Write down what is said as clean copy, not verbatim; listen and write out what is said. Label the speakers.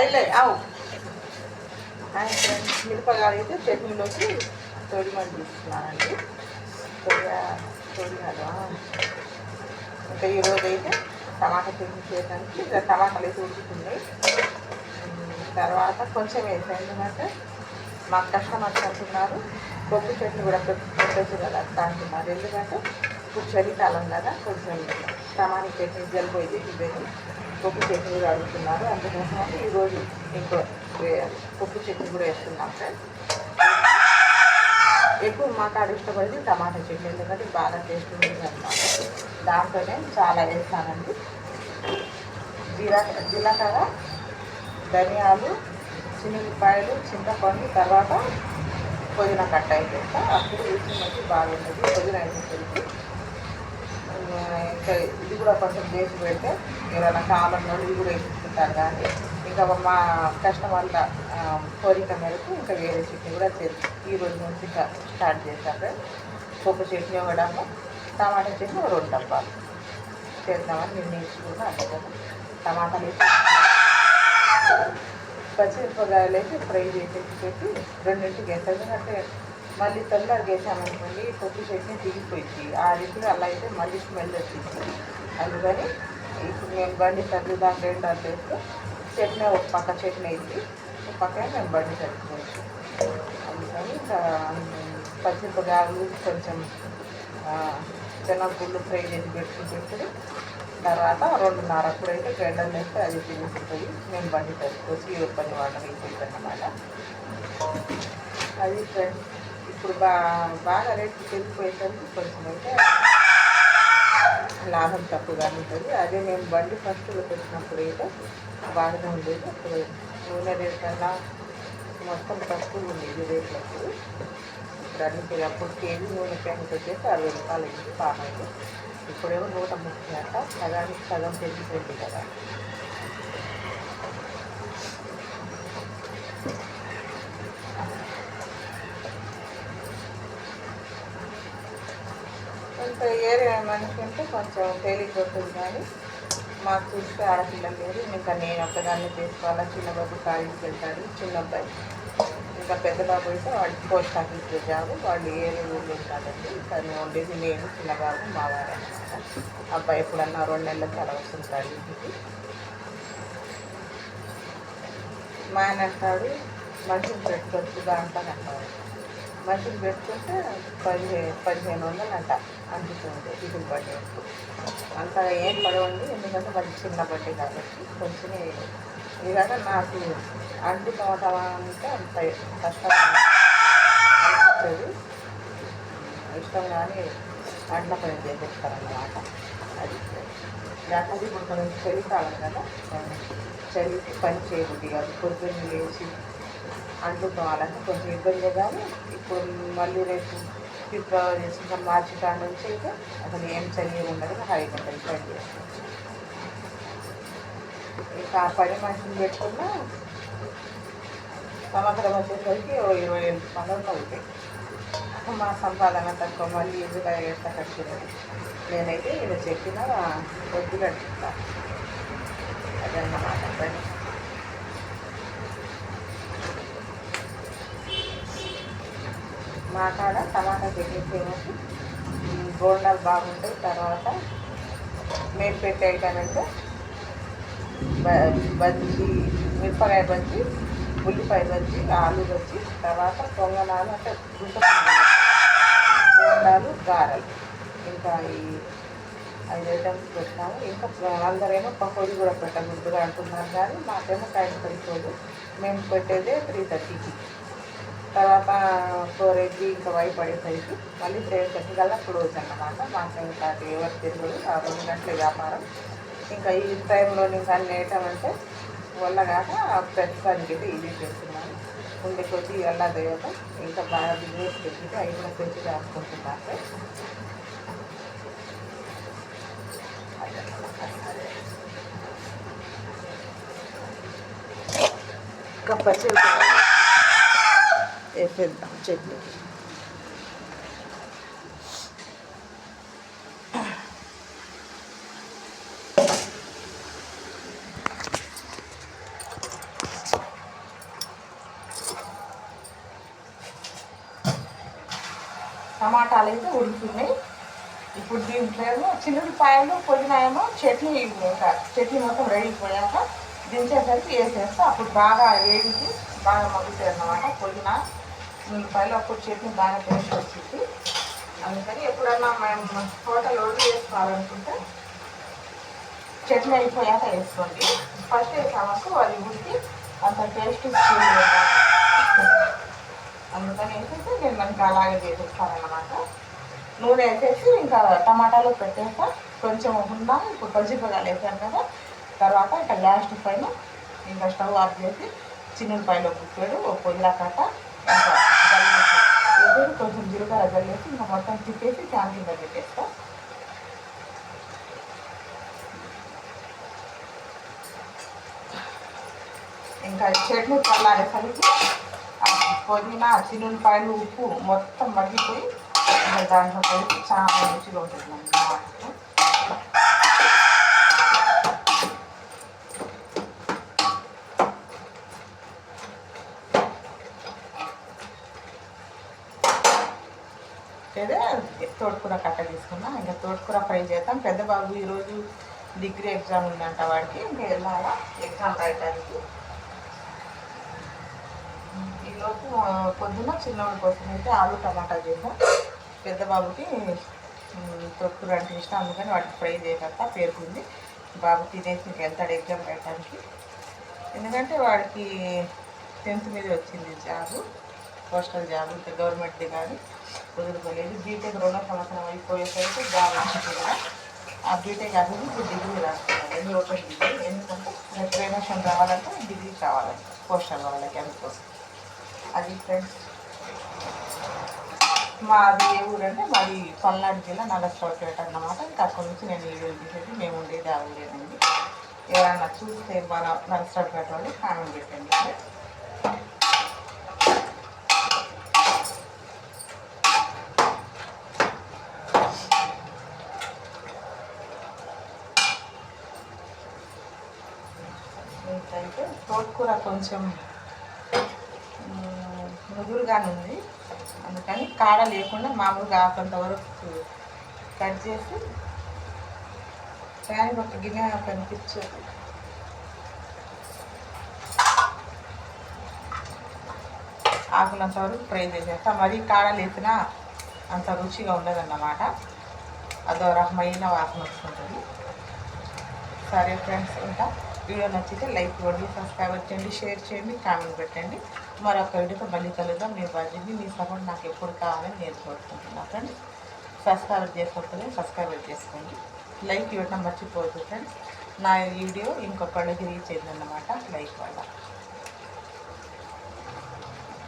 Speaker 1: లైలే ఆవు మిరపకాయలు అయితే చట్నీలోకి తొడిమని తీసుకున్నానండి. తొడిగాలు ఇంకా ఈరోజు అయితే టమాటా చట్నీ చేయడానికి టమాటాలు అయితే ఉడుకుతున్నాయి. తర్వాత కొంచెం వేసాను, ఎందుకంటే మాకు కస్టమర్స్ అంటున్నారు కొబ్బరి చట్నీ కూడా పెట్టచ్చు కదా అట్లా అంటున్నారు. ఎందుకంటే ఇప్పుడు చలికాలం కదా, కొంచెం టమాటా చట్నీ జలుబు అయితే ఇవ్వండి కొబ్బరి చట్నీ కూడా అడుగుతున్నారు. అందుకోసం ఈరోజు ఇంకో కొబ్బరి చట్నీ కూడా వేస్తున్నాం ఫ్రెండ్స్. ఎక్కువ మా కాడ ఇష్టపడేది టమాటా చట్నీ, ఎందుకంటే బాగా టేస్ట్ ఉంటుంది అనమాట. దాంట్లోనే చాలా వేస్తానండి. జీలకర్ర, ధనియాలు, చిన్నులపాయలు, చింతపండు, తర్వాత పుదీనా కట్ట అయిపోతా. అప్పుడు రుచి మంచి బాగుంటుంది. పుదీనా అయిపోతుంది. ఇంకా ఇది కూడా కొంచెం వేసి పెడితే ఏదైనా కాలంలో ఇది కూడా వేసుకుంటారు. కానీ ఇంకా మా కస్టమర్ల కోరిక మేరకు ఇంకా వేరే చట్నీ కూడా ఈ రోజు నుంచి స్టార్ట్ చేశారు. కొబ్బరి చట్నీ ఒక డబ్బా, టమాటా చట్నీ ఒక 2 డబ్బాలు చేద్దామని నేను నేర్చుకున్నా. అంటే టమాటాలు వేసి పచ్చిమిరపకాయలు అయితే ఫ్రై చేసేసి పెట్టి 2 వేస్తాను. ఎందుకంటే మళ్ళీ తొందరగా వేసామనుకోండి కొబ్బరి చట్నీ దిగిపోయింది. ఆ రీతిలో అలా అయితే మళ్ళీ స్మెల్ వచ్చింది. అందుకని ఇప్పుడు మేము బండి సర్ది దాంట్లో ఏంటో వేస్తే చట్నీ ఒక పక్క చట్నీ అయింది, ఒక పక్క మేము బండి సర్దుకోవచ్చు. అందుకని ఇంకా పచ్చిమిరపకాయలు కొంచెం శనగగుళ్ళు ఫ్రై చేసి పెట్టుకుంటుంది. తర్వాత 2:30 అప్పుడైతే గ్రైండర్ వేస్తే అది తినేస్తుంది. మేము బండి సర్దుకోవచ్చు. ఈ పని వాళ్ళకి అయిపోయింది అన్నమాట. అది ఫ్రెండ్స్ ఇప్పుడు బాగా రేట్లు పెరిగిపోయేసరికి కొంచెం అయితే లాభం తక్కువగా ఉంటుంది. అదే మేము బండి ఫస్ట్లో పెట్టినప్పుడు అయితే బాగానే ఉండేది. అప్పుడు నూనె రేట్ కన్నా మొత్తం తక్కువ ఉండేది రేట్లు. అప్పుడు అన్నింటి అప్పుడు కేజీ నూనె ప్యాకెట్ వచ్చేసి 60 రూపాయలు అయింది పామైంది. ఇప్పుడేమో 130 అంట. సగానికి సగం పెరిగిపోయింది కదా. ఇంకా ఏరియా మనిషి ఉంటే కొంచెం తేలిక ఉంటుంది. కానీ మాకు చూస్తే ఆడపిల్లలు లేదు. ఇంకా నేను ఒక్కదాన్ని చేసుకోవాలా. చిన్న బాబు కాలేజీకి వెళ్తాడు, చిన్న అబ్బాయి. ఇంకా పెద్ద బాబు అయితే వాడికి పోస్ట్ ఆఫీస్లో జాబు. వాళ్ళు ఏరియా ఊళ్ళో ఉంటాడండి. కానీ ఉండేది నేను, చిన్న బాబు, మా వారే అన్నమాట. అబ్బాయి ఎప్పుడన్నా 2 నెలలకు అలా వస్తుంటాడు ఇంటికి. మా ఆయన అంటాడు మనిషిని పెట్టుకోవచ్చు దాంట్లో అంటారు. మనిషిని పెట్టుకుంటే 1500 అంట అందుతుంది టిఫిన్ బండి. అంతగా ఏం పడవండి, ఎందుకంటే మంచి చిన్న బండి కాబట్టి. కొంచెం ఇలాగ నాకు అంటుకోవటం అంటే అంత కష్టం అనిపిస్తుంది. ఇష్టం కానీ అంట్ల పని చేసేస్తారన్నమాట. అది లేకపోతే ఇప్పుడు కొంచెం చలికాలం కదా, చలికి పని చేయబుద్ది కాదు. పొద్దున్న లేచి అంటుకోవాలంటే కొంచెం ఇబ్బంది. కానీ ఇప్పుడు మళ్ళీ రేపు ఫిబ్రవరి ఇంకా మార్చి కాడ నుంచి అయితే అసలు ఏం చలి ఉండదు, హాయిగా ఉంటుంది పని చేసుకోవచ్చు. ఇంకా ఆ పని మనిషిని పెట్టుకున్నా సంవత్సరం వచ్చేసరికి 20,000 రూపాయలు అవుతాయి. మా సంపాదన తక్కువ, మళ్ళీ ఎందుకు ఎట్లా కట్టినది. నేనైతే ఇలా చెప్పిన వద్దు కట్టుకుంటాను. అదన్నమాట పని. మా కాడ టమాటా చట్నీ ఫేమస్, బోండాలు బాగుంటాయి. తర్వాత మేము పెట్టే ఐటమ్ అంటే బజ్జీ, మిరపకాయ బజ్జీ, ఉల్లిపాయ బజ్జీ, ఆలు బజ్జీ, తర్వాత పొంగనాలు అంటే గుంట బోండాలు, గారెలు. ఇంకా ఈ 5 ఐటమ్స్ పెట్టాము. ఇంకా అందరేమో పకోడీ కూడా పెట్టకూడదుగా అంటున్నారు. కానీ మాకేమో టైం సరిపోదు. మేము పెట్టేదే 3:30కి. తర్వాత 4 ఇంకా పడేసరికి మళ్ళీ 7:30 కల్లా క్లోజ్ అన్నమాట. మాకు ఇంకా ఎవరు తిరుగుడు. ఆ 2 గంటల వ్యాపారం. ఇంకా ఈ టైంలో ఇంకా అన్ని ఐటమ్ అంటే వల్లగాక ప్రస్తుతానికి అయితే ఇది చేస్తున్నాను. ఉండే కొద్ది ఎలా దేవత ఇంకా బాగా బిజినెస్ పెట్టి అవి కూడా పెంచి రాసుకుంటున్నారు. ఇంకా పచ్చి వేసేద్దాం చట్నీ. టమాటాలు అయితే ఉడుకుతున్నాయి. ఇప్పుడు దీంట్లో చిన్నులపాయలు పుదీనా ఏమో చట్నీ మొత్తం రెడీ అయిపోయాక దించేసరికి వేసేస్తే అప్పుడు బాగా వేడికి బాగా మగ్గుతాయి అన్నమాట. పుదీనా ఉల్లిపాయలు అప్పుడు చట్నీ బాగా టేస్ట్ వచ్చింది. అందుకని ఎప్పుడన్నా మేము హోటల్ వండి వేసుకోవాలనుకుంటే చట్నీ అయిపోయాక వేసుకోండి. ఫస్ట్ వేసామకు అది ఉడికి అంత టేస్ట్ అందుకని వేసేసి నేను ఇంకా అలాగే చేసేస్తానన్నమాట. నూనె వేసేసి ఇంకా టమాటాలు పెట్టేస్తా. కొంచెం ఉందా ఇప్పుడు పచ్చిమిరపకాయలు వేసాను కదా, తర్వాత ఇంకా లాస్ట్ పైన ఇంకా స్టవ్ ఆఫ్ చేసి చిన్నులపాయలు గుప్పాడు పుదీనా కట్ట ఇంకా జల్లేసి కొంచెం జీలకర్ర జల్లేసి ఇంకా మొత్తం తిప్పేసి ఫ్యాన్ కింద పెట్టేస్తా. ఇంకా చట్నీ చల్లారేసరికి పుదీనా చిన్నులపాయలు ఉప్పు మొత్తం మగ్గిపోయి దాంట్లో కలిపి చాలా రుచిగా ఉంటుంది అన్నమాట. అదే తోటకూర కట్ట తీసుకున్నా. ఇంకా తోటకూర ఫ్రై చేద్దాం. పెద్ద బాబు ఈరోజు డిగ్రీ ఎగ్జామ్ ఉందంట వాడికి, ఇంకా వెళ్ళాలా ఎగ్జామ్ రాయడానికి. ఈలోపు పొద్దున్న చిన్నవాడి కోసం అయితే ఆలు టమాటా చేసాం. పెద్ద బాబుకి తోటకూర అంటే ఇష్టం, అందుకని వాడికి ఫ్రై చేయకుండా పేరుకుంది. బాబు తినేసి ఇంకా వెళ్తాడు ఎగ్జామ్ రాయడానికి. ఎందుకంటే వాడికి 10th మీద వచ్చింది జాబు, పోస్టల్ జాబ్. ఇంకా గవర్నమెంట్ది కానీ వదులుకోలేదు. బీటెక్ 2వ సంవత్సరం అయిపోయేసరికి జాబ్ వచ్చింది కదా, ఆ బీటెక్ అది ఇప్పుడు డిగ్రీ రాస్తున్నాను. Open degree. ఎందుకంటే ప్రమోషన్ రావాలంటే డిగ్రీ కావాలంటే పోస్టల్ వాళ్ళకి, అందుకోసం. అది ఫ్రెండ్స్ మాది ఏ ఊరంటే మాది పల్నాడు జిల్లా నగరపేట అన్నమాట. ఇంకా అక్కడి నుంచి నేను వీడియో తీసేది. మేము ఉండేది ఆ ఊరేనండి. ఎవరన్నా చూస్తే మన నగరపేట వాళ్ళు కామెంట్ పెట్టండి. అయితే తోటకూర కొంచెం ముదురుగానే ఉంది, అందుకని కాడ లేకుండా మామూలుగా కొంతవరకు కట్ చేసి ఫ్యాన్ ఒక గిన్నె కనిపించదు ఆకులంత వరకు ఫ్రై చేసేస్తా. మరీ కాడ లేపినా అంత రుచిగా ఉండదన్నమాట, అదో రకమైన వాసన వస్తుంటుంది. సరే ఫ్రెండ్స్, ఉంటా. వీడియో నచ్చితే లైక్ ఇవ్వండి, సబ్స్క్రైబ్ చేయండి, షేర్ చేయండి, కామెంట్ పెట్టండి. మరొక వీడియోతో మళ్ళీ కలుద్దాం. మీ బాధ్యత, మీ సపోర్ట్ నాకు ఎప్పుడు కావాలని నేను కోరుకుంటున్నాను ఫ్రెండ్స్. సబ్స్క్రైబ్ చేసుకోండి, లైక్ ఇవ్వటం మర్చిపోవద్దు ఫ్రెండ్స్. నా వీడియో ఇంకొకళ్ళకి రీచ్ అయిందన్నమాట లైక్ వల్ల.